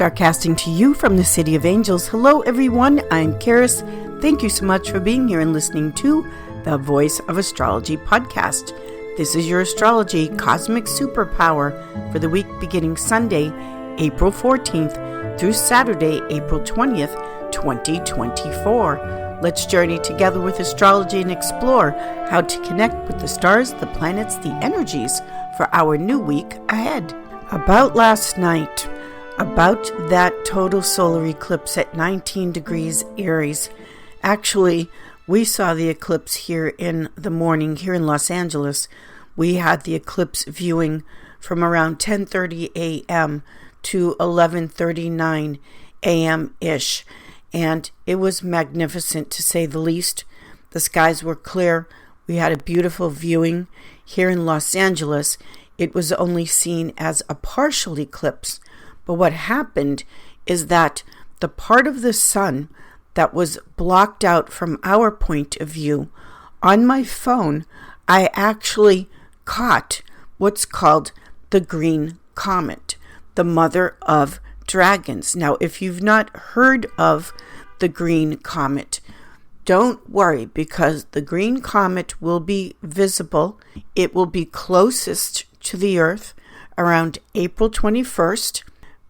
Starcasting to you from the City of Angels. Hello everyone, I'm Karis. Thank you so much for being here and listening to the Voice of Astrology podcast. This is your astrology cosmic superpower for the week beginning Sunday, April 14th through Saturday, April 20th, 2024. Let's journey together with astrology and explore how to connect with the stars, the planets, the energies for our new week ahead. About last night, about that total solar eclipse at 19 degrees Aries. Actually, we saw the eclipse here in the morning here in Los Angeles. We had the eclipse viewing from around 10:30 a.m. to 11:39 a.m.-ish. And it was magnificent, to say the least. The skies were clear. We had a beautiful viewing here in Los Angeles. It was only seen as a partial eclipse. But what happened is that the part of the sun that was blocked out from our point of view, on my phone, I actually caught what's called the green comet, the mother of dragons. Now, if you've not heard of the green comet, don't worry, because the green comet will be visible. It will be closest to the Earth around April 21st.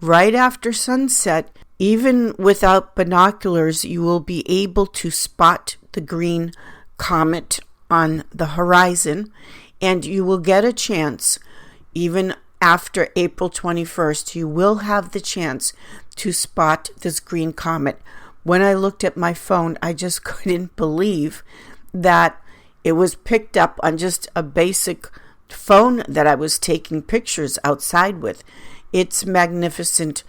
Right after sunset. Even without binoculars, you will be able to spot the green comet on the horizon, and you will get a chance, even after April 21st, you will have the chance to spot this green comet. When I looked at my phone, I just couldn't believe that it was picked up on just a basic phone that I was taking pictures outside with. It's magnificent.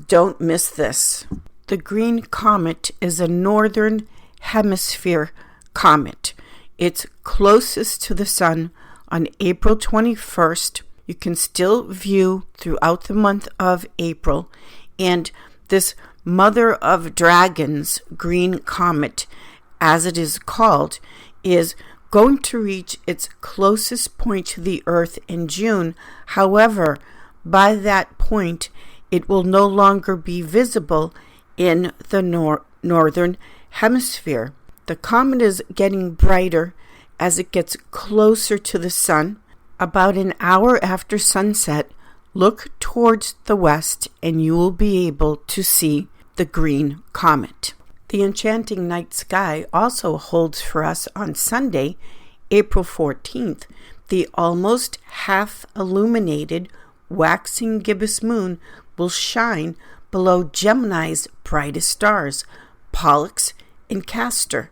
Don't miss this. The green comet is a northern hemisphere comet. It's closest to the sun on April 21st. You can still view throughout the month of April. And this mother of dragons green comet, as it is called, is going to reach its closest point to the Earth in June. However, by that point, it will no longer be visible in the northern hemisphere. The comet is getting brighter as it gets closer to the sun. About an hour after sunset, look towards the west and you will be able to see the green comet. The enchanting night sky also holds for us on Sunday, April 14th, the almost half illuminated waxing gibbous moon will shine below Gemini's brightest stars, Pollux and Castor.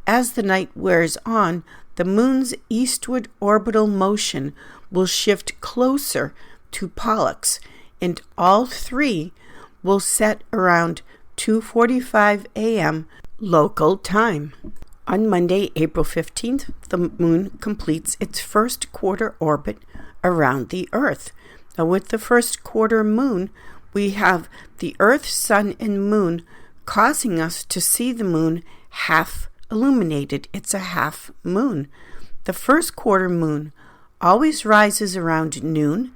As the night wears on, the moon's eastward orbital motion will shift closer to Pollux, and all three will set around 2:45 a.m. local time. On Monday, April 15th, the moon completes its first quarter orbit around the Earth. Now, with the first quarter moon, we have the Earth, Sun, and Moon causing us to see the moon half illuminated. It's a half moon. The first quarter moon always rises around noon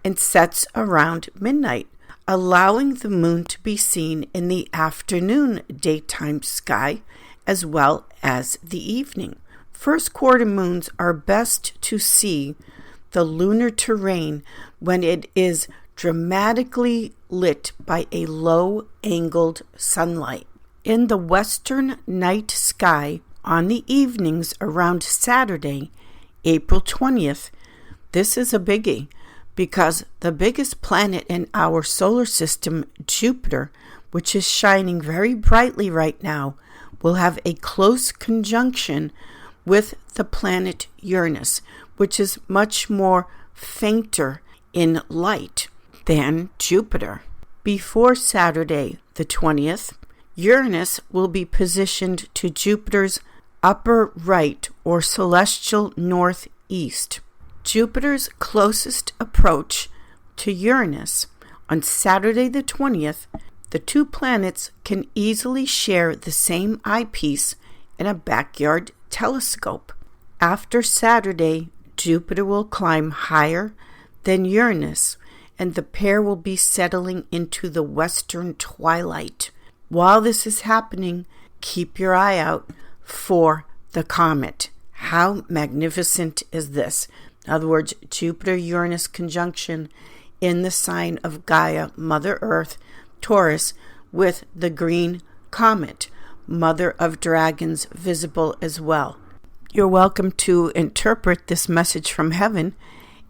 and sets around midnight, allowing the moon to be seen in the afternoon daytime sky as well as the evening. First quarter moons are best to see the lunar terrain when it is dramatically lit by a low-angled sunlight. In the western night sky on the evenings around Saturday, April 20th, this is a biggie because the biggest planet in our solar system, Jupiter, which is shining very brightly right now, will have a close conjunction with the planet Uranus, which is much more fainter in light than Jupiter. Before Saturday, the 20th, Uranus will be positioned to Jupiter's upper right or celestial northeast. Jupiter's closest approach to Uranus on Saturday the 20th, the two planets can easily share the same eyepiece in a backyard telescope. After Saturday, Jupiter will climb higher than Uranus and the pair will be settling into the western twilight. While this is happening, keep your eye out for the comet. How magnificent is this? In other words, Jupiter-Uranus conjunction in the sign of Gaia, Mother Earth, Taurus, with the green comet, Mother of Dragons, visible as well. You're welcome to interpret this message from heaven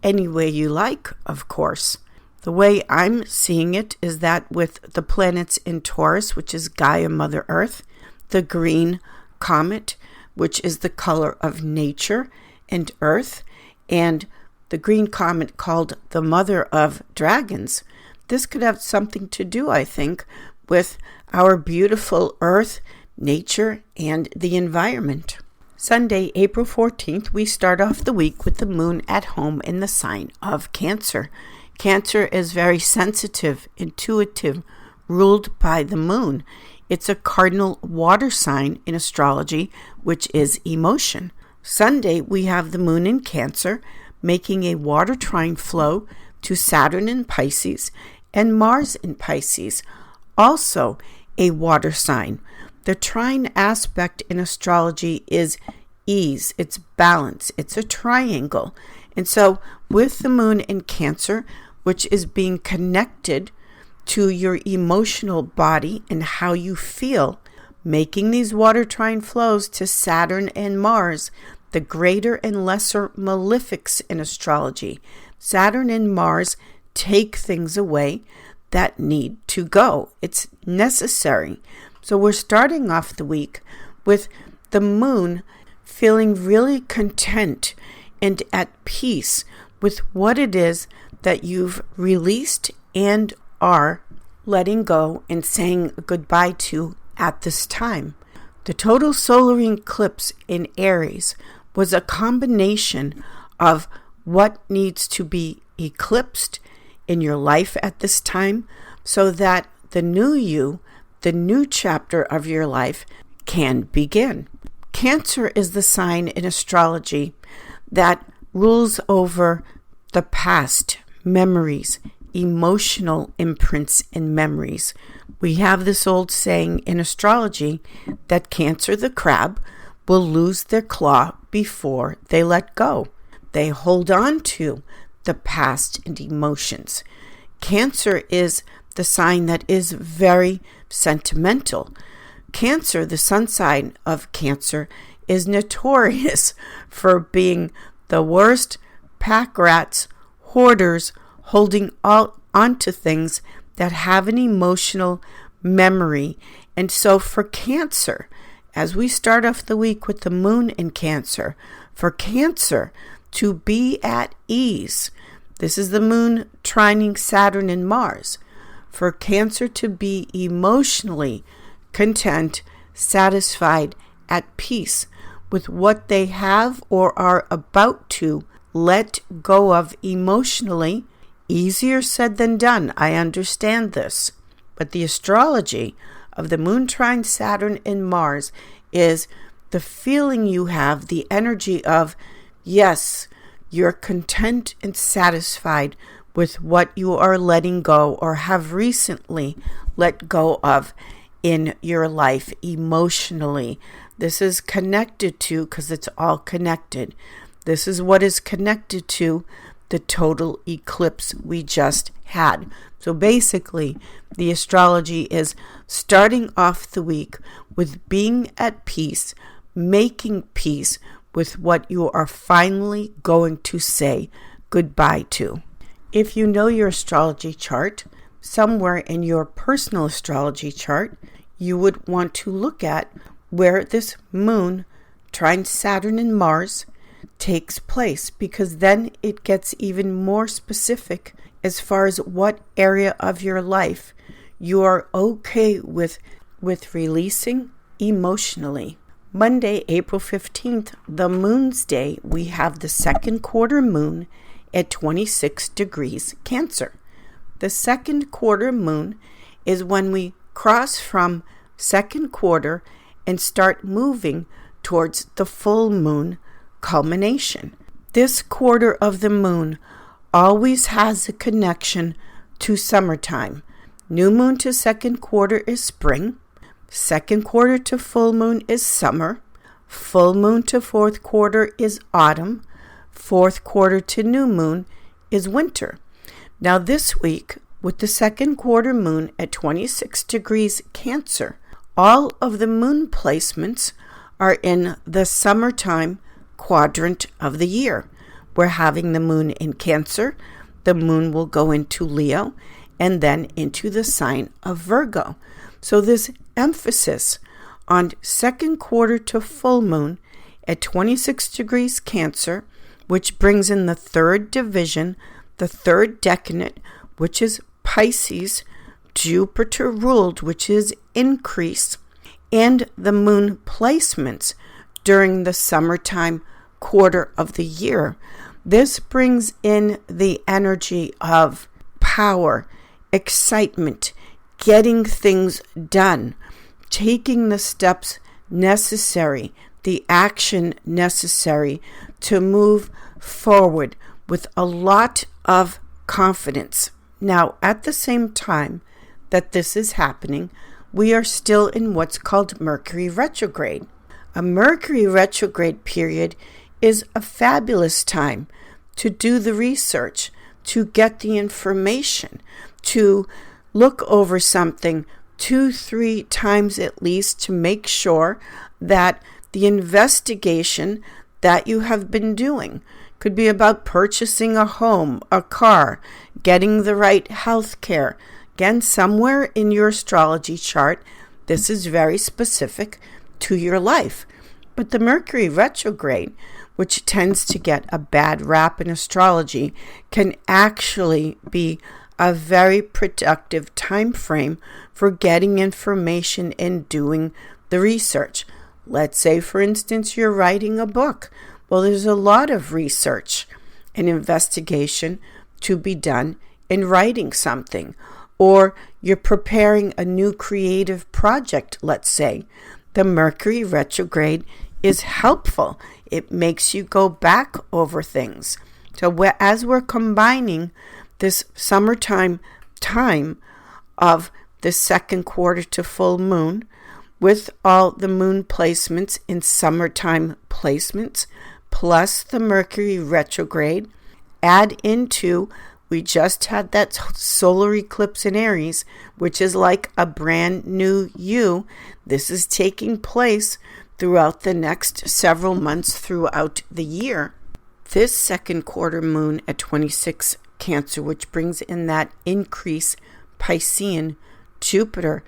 any way you like, of course. The way I'm seeing it is that with the planets in Taurus, which is Gaia, Mother Earth, the green comet, which is the color of nature and earth, and the green comet called the Mother of Dragons, this could have something to do, I think, with our beautiful earth, nature, and the environment. Sunday, April 14th, we start off the week with the moon at home in the sign of Cancer. Cancer is very sensitive, intuitive, ruled by the moon. It's a cardinal water sign in astrology, which is emotion. Sunday, we have the moon in Cancer, making a water trine flow to Saturn in Pisces and Mars in Pisces, also a water sign. The trine aspect in astrology is ease, it's balance, it's a triangle. And so with the moon in Cancer, which is being connected to your emotional body and how you feel, making these water trine flows to Saturn and Mars, the greater and lesser malefics in astrology. Saturn and Mars take things away that need to go. It's necessary. So we're starting off the week with the moon feeling really content and at peace with what it is that you've released and are letting go and saying goodbye to at this time. The total solar eclipse in Aries was a combination of what needs to be eclipsed in your life at this time so that the new you, the new chapter of your life, can begin. Cancer is the sign in astrology that rules over the past, memories, emotional imprints and memories. We have this old saying in astrology that Cancer, the crab, will lose their claw before they let go. They hold on to the past and emotions. Cancer is the sign that is very sentimental. Cancer, the sun sign of Cancer, is notorious for being the worst pack rats, hoarders, holding onto things that have an emotional memory. And so for Cancer, as we start off the week with the moon in Cancer, for Cancer to be at ease, this is the moon trining Saturn and Mars, for Cancer to be emotionally content, satisfied, at peace with what they have or are about to let go of emotionally. Easier said than done, I understand this. But the astrology of the moon trine Saturn and Mars is the feeling you have, the energy of, yes, you're content and satisfied with what you are letting go or have recently let go of in your life emotionally. This is connected to, because it's all connected, this is what is connected to the total eclipse we just had. So basically, the astrology is starting off the week with being at peace, making peace with what you are finally going to say goodbye to. If you know your astrology chart, somewhere in your personal astrology chart, you would want to look at where this moon trine Saturn and Mars takes place, because then it gets even more specific as far as what area of your life you are okay with releasing emotionally. Monday, April 15th, the moon's day, we have the second quarter moon at 26 degrees Cancer. The second quarter moon is when we cross from second quarter and start moving towards the full moon culmination. This quarter of the moon always has a connection to summertime. New moon to second quarter is spring. Second quarter to full moon is summer. Full moon to fourth quarter is autumn. Fourth quarter to new moon is winter. Now this week, with the second quarter moon at 26 degrees Cancer, all of the moon placements are in the summertime quadrant of the year. We're having the moon in Cancer. The moon will go into Leo and then into the sign of Virgo. So this emphasis on second quarter to full moon at 26 degrees Cancer, which brings in the third division, the third decanate, which is Pisces, Jupiter ruled, which is increase, and the moon placements during the summertime quarter of the year. This brings in the energy of power, excitement, getting things done, taking the steps necessary, the action necessary to move forward with a lot of confidence. Now, at the same time that this is happening, we are still in what's called Mercury retrograde. A Mercury retrograde period is a fabulous time to do the research, to get the information, to look over something 2-3 times at least to make sure that the investigation that you have been doing could be about purchasing a home, a car, getting the right health care. Again, somewhere in your astrology chart, this is very specific to your life. But the Mercury retrograde, which tends to get a bad rap in astrology, can actually be a very productive time frame for getting information and doing the research. Let's say, for instance, you're writing a book. Well, there's a lot of research and investigation to be done in writing something. Or you're preparing a new creative project, let's say. The Mercury retrograde is helpful. It makes you go back over things. So as we're combining this summertime time of the second quarter to full moon with all the moon placements in summertime placements, plus the Mercury retrograde, add into, we just had that solar eclipse in Aries, which is like a brand new you. This is taking place throughout the next several months throughout the year. This second quarter moon at 26 Cancer, which brings in that increase Piscean Jupiter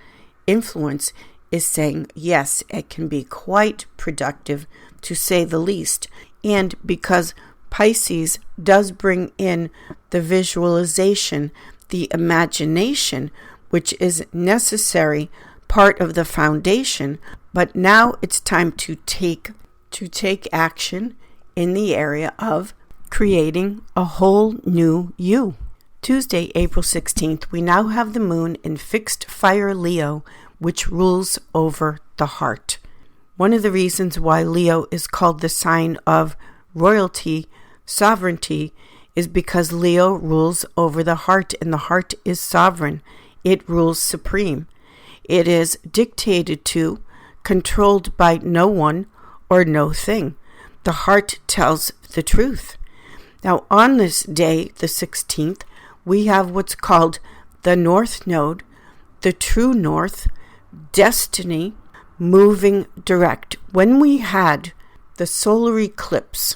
influence, is saying, yes, it can be quite productive to say the least. And because Pisces does bring in the visualization, the imagination, which is necessary part of the foundation, but now it's time to take action in the area of creating a whole new you. Tuesday, April 16th, we now have the moon in fixed fire Leo, which rules over the heart. One of the reasons why Leo is called the sign of royalty, sovereignty, is because Leo rules over the heart, and the heart is sovereign. It rules supreme. It is dictated to, controlled by no one or no thing. The heart tells the truth. Now, on this day, the 16th, we have what's called the North Node, the true North, destiny, moving direct. When we had the solar eclipse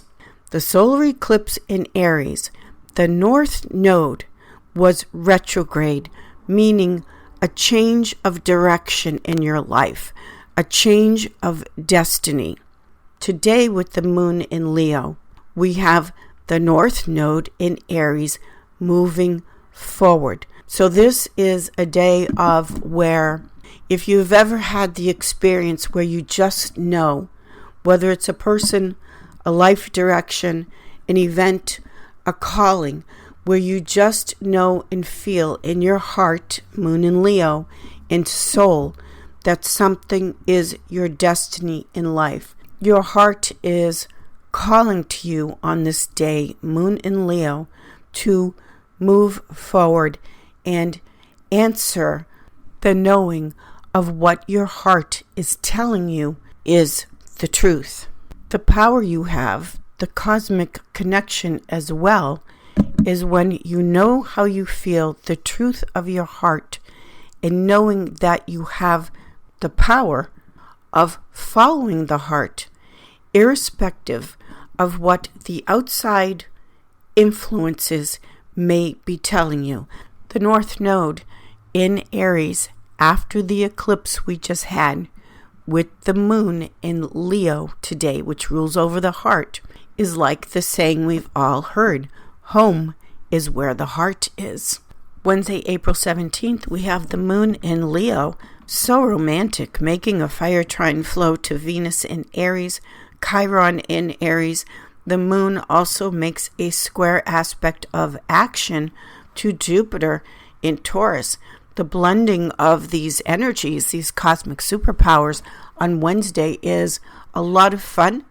in Aries, the North Node was retrograde, meaning a change of direction in your life, a change of destiny. Today, with the moon in Leo, we have the North Node in Aries moving forward. So this is a day of where, if you've ever had the experience where you just know, whether it's a person, a life direction, an event, a calling, where you just know and feel in your heart, moon in Leo, and soul, that something is your destiny in life. Your heart is calling to you on this day, moon in Leo, to move forward and answer the knowing of what your heart is telling you is the truth. The power you have, the cosmic connection as well, is when you know how you feel, the truth of your heart, and knowing that you have the power of following the heart, irrespective of what the outside influences may be telling you. The North Node in Aries, after the eclipse we just had, with the moon in Leo today, which rules over the heart, is like the saying we've all heard, home is where the heart is. Wednesday, April 17th, we have the moon in Leo, so romantic, making a fire trine flow to Venus in Aries, Chiron in Aries. The moon also makes a square aspect of action to Jupiter in Taurus. The blending of these energies, these cosmic superpowers on Wednesday is a lot of fun,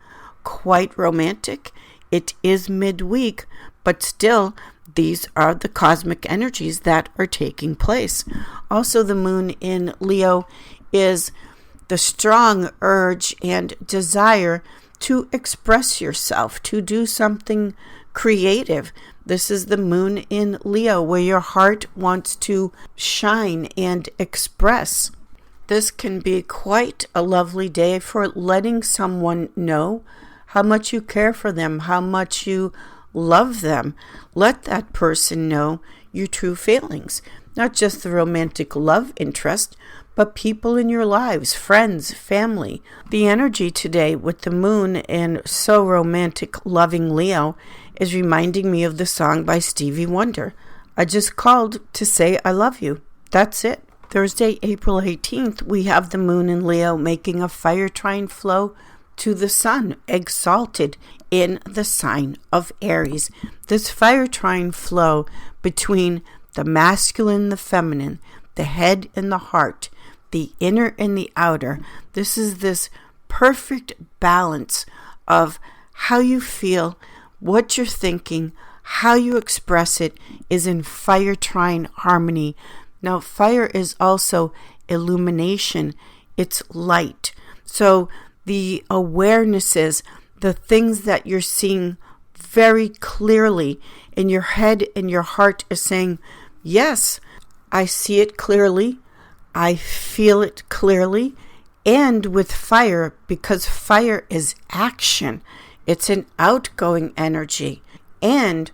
quite romantic. It is midweek, but still, these are the cosmic energies that are taking place. Also, the moon in Leo is the strong urge and desire to express yourself, to do something creative. This is the moon in Leo, where your heart wants to shine and express. This can be quite a lovely day for letting someone know how much you care for them, how much you love them. Let that person know your true feelings, not just the romantic love interest, but people in your lives, friends, family. The energy today with the moon in so romantic, loving Leo is reminding me of the song by Stevie Wonder. I just called to say I love you. That's it. Thursday, April 18th, we have the moon in Leo making a fire trine flow to the sun, exalted in the sign of Aries. This fire trine flow between the masculine and the feminine, the head and the heart, the inner and the outer. This is this perfect balance of how you feel, what you're thinking, how you express it is in fire trine harmony. Now, fire is also illumination. It's light. So the awarenesses, the things that you're seeing very clearly in your head and your heart is saying, yes, I see it clearly. I feel it clearly. And with fire, because fire is action, it's an outgoing energy. And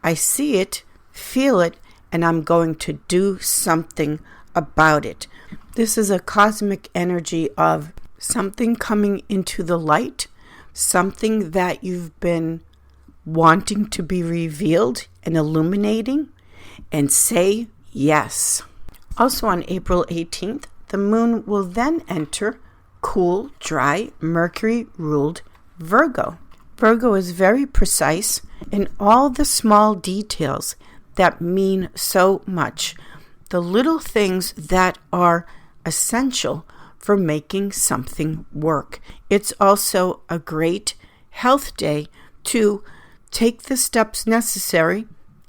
I see it, feel it, and I'm going to do something about it. This is a cosmic energy of something coming into the light, something that you've been wanting to be revealed and illuminating, and say yes. Also on April 18th, the moon will then enter cool, dry, Mercury-ruled Virgo. Virgo is very precise in all the small details that mean so much, the little things that are essential for making something work. It's also a great health day to take the steps necessary,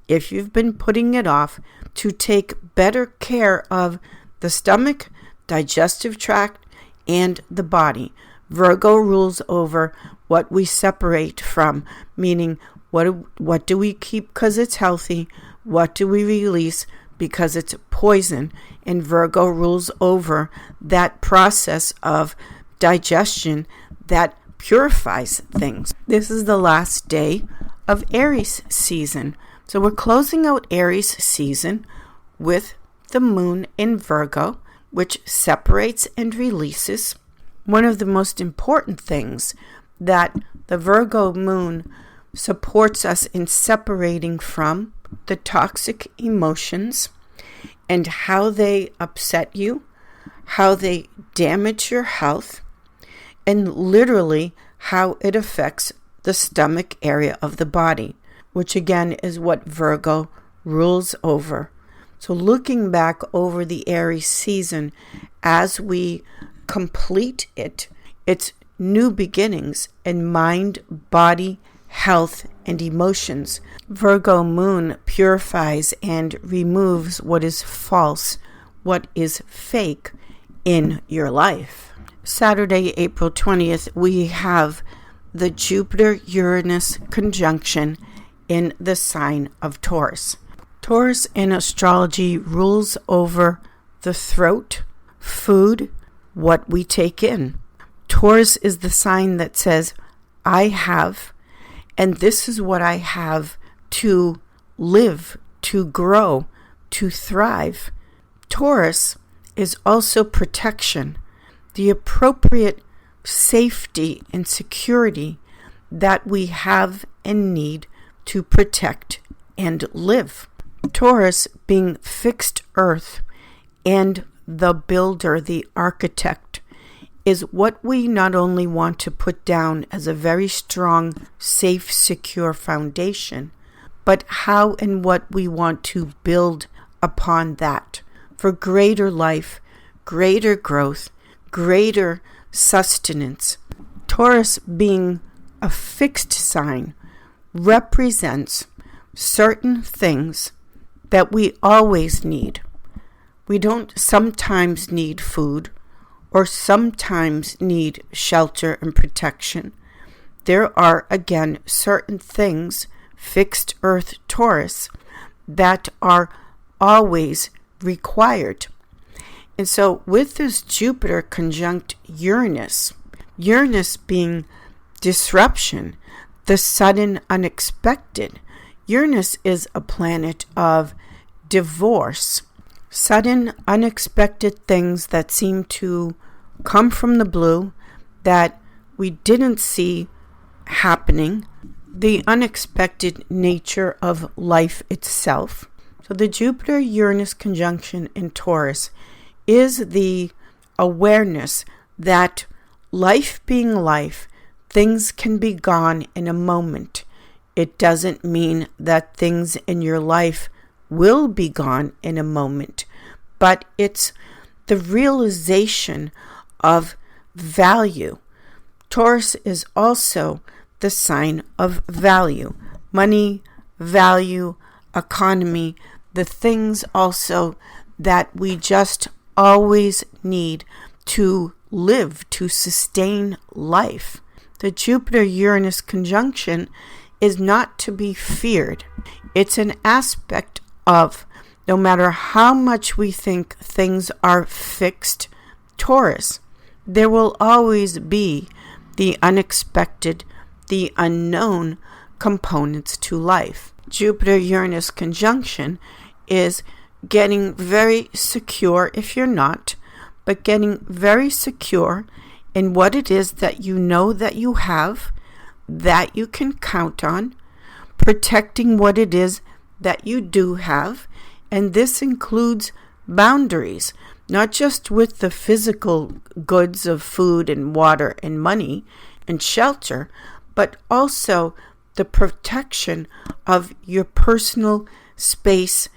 if you've been putting it off, to take better care of the stomach, digestive tract, and the body. Virgo rules over what we separate from, meaning what do we keep because it's healthy, what do we release because it's poison, and Virgo rules over that process of digestion that purifies things. This is the last day of Aries season. So we're closing out Aries season with the moon in Virgo, which separates and releases. One of the most important things that the Virgo moon supports us in separating from the toxic emotions and how they upset you, how they damage your health, and literally how it affects the stomach area of the body, which again is what Virgo rules over. So looking back over the Aries season as we complete it, it's new beginnings in mind, body, health, and emotions. Virgo moon purifies and removes what is false, what is fake in your life. Saturday, April 20th, we have the Jupiter-Uranus conjunction in the sign of Taurus. Taurus in astrology rules over the throat, food, what we take in. Taurus is the sign that says, I have, and this is what I have to live, to grow, to thrive. Taurus is also protection, the appropriate safety and security that we have and need to protect and live. Taurus being fixed earth and the builder, the architect, is what we not only want to put down as a very strong, safe, secure foundation, but how and what we want to build upon that for greater life, greater growth, greater sustenance. Taurus being a fixed sign represents certain things that we always need. We don't sometimes need food or sometimes need shelter and protection. There are, again, certain things, fixed earth Taurus, that are always required. And so with this Jupiter conjunct Uranus, Uranus being disruption, the sudden unexpected. Uranus is a planet of divorce, sudden unexpected things that seem to come from the blue that we didn't see happening, the unexpected nature of life itself. So the Jupiter-Uranus conjunction in Taurus is the awareness that life being life, things can be gone in a moment. It doesn't mean that things in your life will be gone in a moment, but it's the realization of value. Taurus is also the sign of value, money, value, economy, the things also that we just always need to live, to sustain life. The Jupiter-Uranus conjunction is not to be feared. It's an aspect of, no matter how much we think things are fixed, Taurus, there will always be the unexpected, the unknown components to life. Jupiter-Uranus conjunction is getting very secure, if you're not, but getting very secure in what it is that you know that you have, that you can count on, protecting what it is that you do have, and this includes boundaries, not just with the physical goods of food and water and money and shelter, but also the protection of your personal space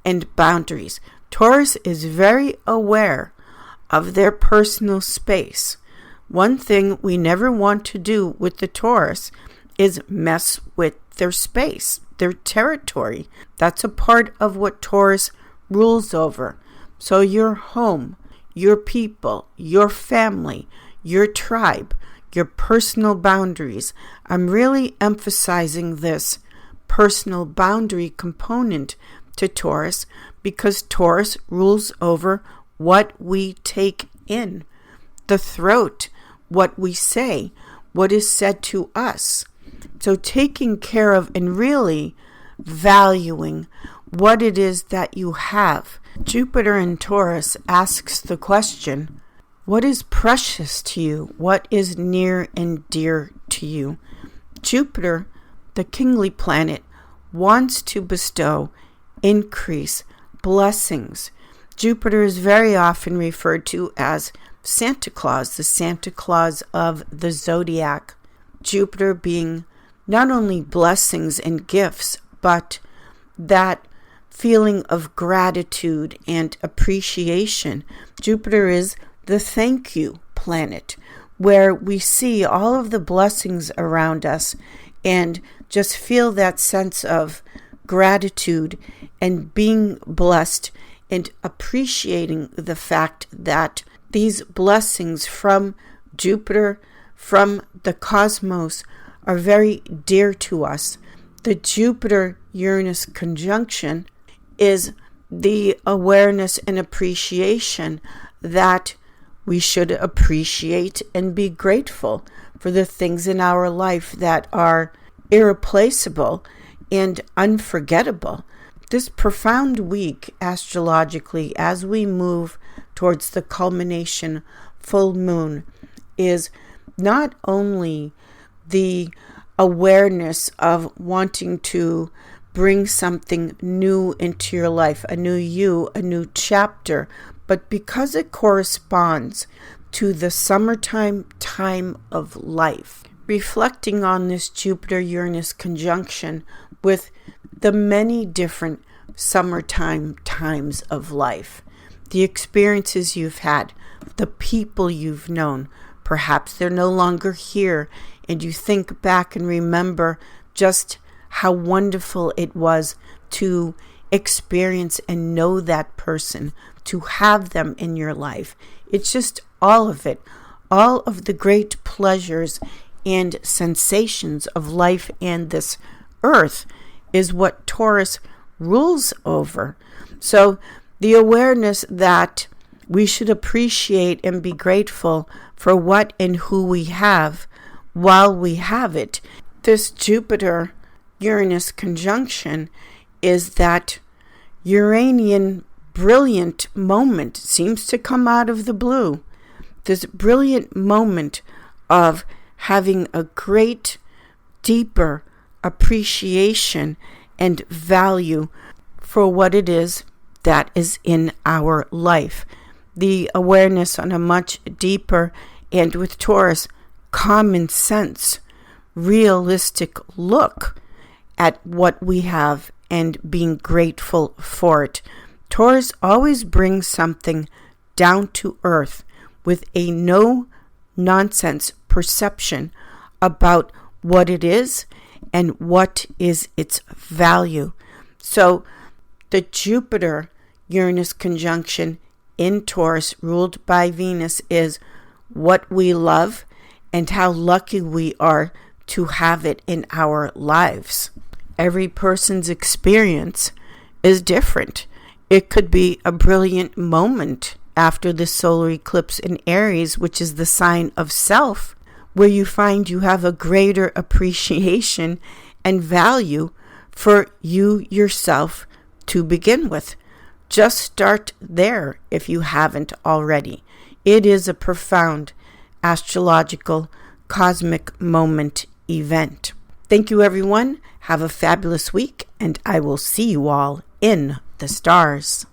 and boundaries. Taurus is very aware of their personal space. One thing we never want to do with the Taurus is mess with their space, their territory. That's a part of what Taurus rules over. So your home, your people, your family, your tribe, your personal boundaries. I'm really emphasizing this personal boundary component to Taurus because Taurus rules over what we take in, the throat, what we say, what is said to us. So taking care of and really valuing what it is that you have. Jupiter in Taurus asks the question, what is precious to you? What is near and dear to you? Jupiter, the kingly planet, wants to bestow increase, blessings. Jupiter is very often referred to as Santa Claus, the Santa Claus of the zodiac. Jupiter being not only blessings and gifts, but that feeling of gratitude and appreciation. Jupiter is the thank you planet, where we see all of the blessings around us and just feel that sense of gratitude and being blessed and appreciating the fact that these blessings from Jupiter, from the cosmos, are very dear to us. The Jupiter-Uranus conjunction is the awareness and appreciation that we should appreciate and be grateful for the things in our life that are irreplaceable and unforgettable. This profound week, astrologically, as we move towards the culmination full moon, is not only the awareness of wanting to bring something new into your life, a new you, a new chapter, but because it corresponds to the summertime time of life, reflecting on this Jupiter-Uranus conjunction with the many different summertime times of life, the experiences you've had, the people you've known. Perhaps they're no longer here, and you think back and remember just how wonderful it was to experience and know that person, to have them in your life. It's just all of it, all of the great pleasures and sensations of life and this earth is what Taurus rules over. So the awareness that we should appreciate and be grateful for what and who we have while we have it. This Jupiter-Uranus conjunction is that Uranian brilliant moment, seems to come out of the blue. This brilliant moment of having a great, deeper appreciation and value for what it is that is in our life. The awareness on a much deeper and, with Taurus, common sense, realistic look at what we have and being grateful for it. Taurus always brings something down to earth with a no-nonsense perception about what it is and what is its value. So the Jupiter-Uranus conjunction in Taurus, ruled by Venus, is what we love and how lucky we are to have it in our lives. Every person's experience is different. It could be a brilliant moment after the solar eclipse in Aries, which is the sign of self, where you find you have a greater appreciation and value for you yourself to begin with. Just start there if you haven't already. It is a profound astrological cosmic moment event. Thank you, everyone. Have a fabulous week, and I will see you all in the stars.